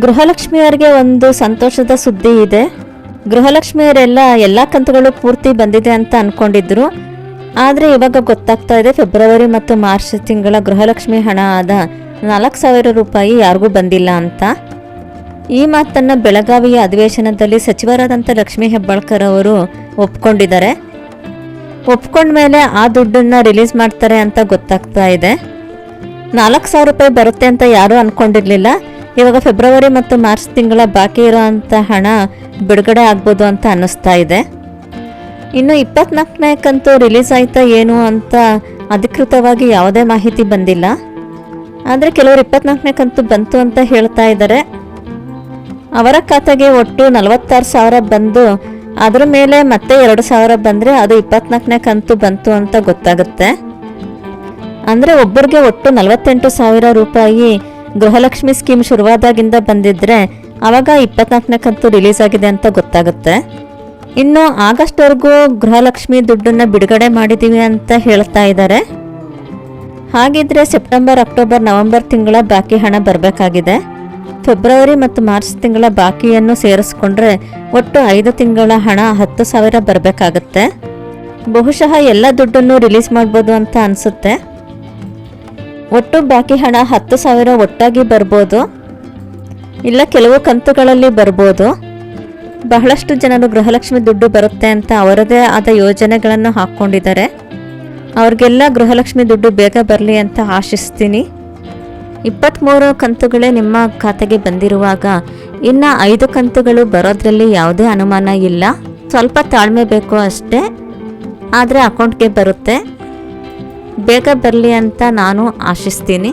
ಗೃಹಲಕ್ಷ್ಮಿಯವರಿಗೆ ಒಂದು ಸಂತೋಷದ ಸುದ್ದಿ ಇದೆ. ಗೃಹಲಕ್ಷ್ಮಿಯವರೆಲ್ಲ ಎಲ್ಲ ಕಂತುಗಳು ಪೂರ್ತಿ ಬಂದಿದೆ ಅಂತ ಅಂದ್ಕೊಂಡಿದ್ರು. ಆದರೆ ಇವಾಗ ಗೊತ್ತಾಗ್ತಾ ಇದೆ ಫೆಬ್ರವರಿ ಮತ್ತು ಮಾರ್ಚ್ ತಿಂಗಳ ಗೃಹಲಕ್ಷ್ಮಿ ಹಣ ಆದ 4,000 ರೂಪಾಯಿ ಯಾರಿಗೂ ಬಂದಿಲ್ಲ ಅಂತ. ಈ ಮಾತನ್ನು ಬೆಳಗಾವಿಯ ಅಧಿವೇಶನದಲ್ಲಿ ಸಚಿವರಾದಂಥ ಲಕ್ಷ್ಮೀ ಹೆಬ್ಬಾಳ್ಕರ್ ಅವರು ಒಪ್ಕೊಂಡಿದ್ದಾರೆ. ಒಪ್ಕೊಂಡ್ಮೇಲೆ ಆ ದುಡ್ಡನ್ನು ರಿಲೀಸ್ ಮಾಡ್ತಾರೆ ಅಂತ ಗೊತ್ತಾಗ್ತಾ ಇದೆ. 4,000 ರೂಪಾಯಿ ಬರುತ್ತೆ ಅಂತ ಯಾರೂ ಅಂದ್ಕೊಂಡಿರಲಿಲ್ಲ. ಇವಾಗ ಫೆಬ್ರವರಿ ಮತ್ತು ಮಾರ್ಚ್ ತಿಂಗಳ ಬಾಕಿ ಇರೋವಂಥ ಹಣ ಬಿಡುಗಡೆ ಆಗ್ಬೋದು ಅಂತ ಅನ್ನಿಸ್ತಾ ಇದೆ. ಇನ್ನು 24ನೇ ಕಂತು ರಿಲೀಸ್ ಆಯ್ತಾ ಏನು ಅಂತ ಅಧಿಕೃತವಾಗಿ ಯಾವುದೇ ಮಾಹಿತಿ ಬಂದಿಲ್ಲ. ಆದರೆ ಕೆಲವರು 24ನೇ ಕಂತು ಬಂತು ಅಂತ ಹೇಳ್ತಾ ಇದ್ದಾರೆ. ಅವರ ಖಾತೆಗೆ ಒಟ್ಟು 46,000 ಬಂದು ಅದರ ಮೇಲೆ ಮತ್ತೆ 2,000 ಬಂದರೆ ಅದು 24ನೇ ಕಂತು ಬಂತು ಅಂತ ಗೊತ್ತಾಗುತ್ತೆ. ಅಂದರೆ ಒಬ್ಬರಿಗೆ ಒಟ್ಟು 48,000 ರೂಪಾಯಿ ಗೃಹಲಕ್ಷ್ಮಿ ಸ್ಕೀಮ್ ಶುರುವಾದಾಗಿಂದ ಬಂದಿದ್ದರೆ ಆವಾಗ 24ನೇ ಕಂತು ರಿಲೀಸ್ ಆಗಿದೆ ಅಂತ ಗೊತ್ತಾಗುತ್ತೆ. ಇನ್ನು ಆಗಸ್ಟ್ವರೆಗೂ ಗೃಹಲಕ್ಷ್ಮಿ ದುಡ್ಡನ್ನು ಬಿಡುಗಡೆ ಮಾಡಿದ್ದೀವಿ ಅಂತ ಹೇಳ್ತಾ ಇದ್ದಾರೆ. ಹಾಗಿದ್ರೆ ಸೆಪ್ಟೆಂಬರ್, ಅಕ್ಟೋಬರ್, ನವೆಂಬರ್ ತಿಂಗಳ ಬಾಕಿ ಹಣ ಬರಬೇಕಾಗಿದೆ. ಫೆಬ್ರವರಿ ಮತ್ತು ಮಾರ್ಚ್ ತಿಂಗಳ ಬಾಕಿಯನ್ನು ಸೇರಿಸ್ಕೊಂಡ್ರೆ ಒಟ್ಟು 5 ತಿಂಗಳ ಹಣ 10,000 ಬರಬೇಕಾಗತ್ತೆ. ಬಹುಶಃ ಎಲ್ಲ ದುಡ್ಡನ್ನು ರಿಲೀಸ್ ಮಾಡ್ಬೋದು ಅಂತ ಅನಿಸುತ್ತೆ. ಒಟ್ಟು ಬಾಕಿ ಹಣ 10,000 ಒಟ್ಟಾಗಿ ಬರ್ಬೋದು, ಇಲ್ಲ ಕೆಲವು ಕಂತುಗಳಲ್ಲಿ ಬರ್ಬೋದು. ಬಹಳಷ್ಟು ಜನರು ಗೃಹಲಕ್ಷ್ಮಿ ದುಡ್ಡು ಬರುತ್ತೆ ಅಂತ ಅವರದೇ ಆದ ಯೋಜನೆಗಳನ್ನು ಹಾಕ್ಕೊಂಡಿದ್ದಾರೆ. ಅವ್ರಿಗೆಲ್ಲ ಗೃಹಲಕ್ಷ್ಮಿ ದುಡ್ಡು ಬೇಗ ಬರಲಿ ಅಂತ ಆಶಿಸ್ತೀನಿ. 23 ಕಂತುಗಳೇ ನಿಮ್ಮ ಖಾತೆಗೆ ಬಂದಿರುವಾಗ ಇನ್ನು 5 ಕಂತುಗಳು ಬರೋದ್ರಲ್ಲಿ ಯಾವುದೇ ಅನುಮಾನ ಇಲ್ಲ. ಸ್ವಲ್ಪ ತಾಳ್ಮೆ ಬೇಕು ಅಷ್ಟೇ, ಆದರೆ ಅಕೌಂಟ್ಗೆ ಬರುತ್ತೆ. ಬೇಗ ಬರಲಿ ಅಂತ ನಾನು ಆಶಿಸ್ತೀನಿ.